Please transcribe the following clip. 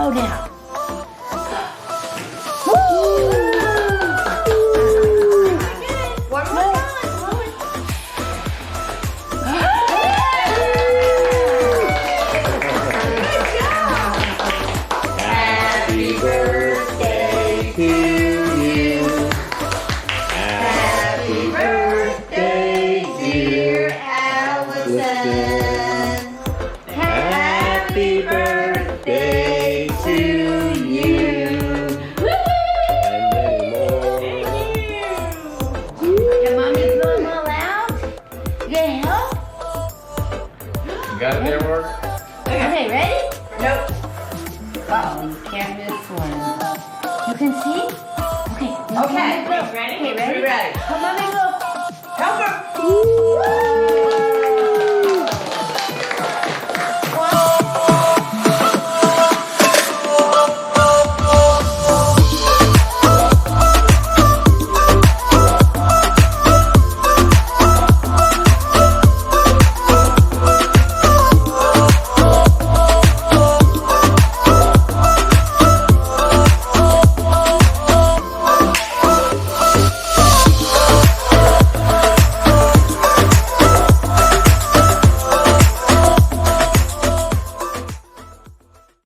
blow now. One more time. Happy birthday to you. Happy birthday, dear Allison. Happy birthday to you. And many more. Can mommy blow them all out? You gonna help? You got it there, Mark? Okay, ready? Nope. Uh-oh, you can't miss one. You can see? Okay. Okay. Ready? Okay, ready? We ready. Come on, mommy, blow. Help her. Woo!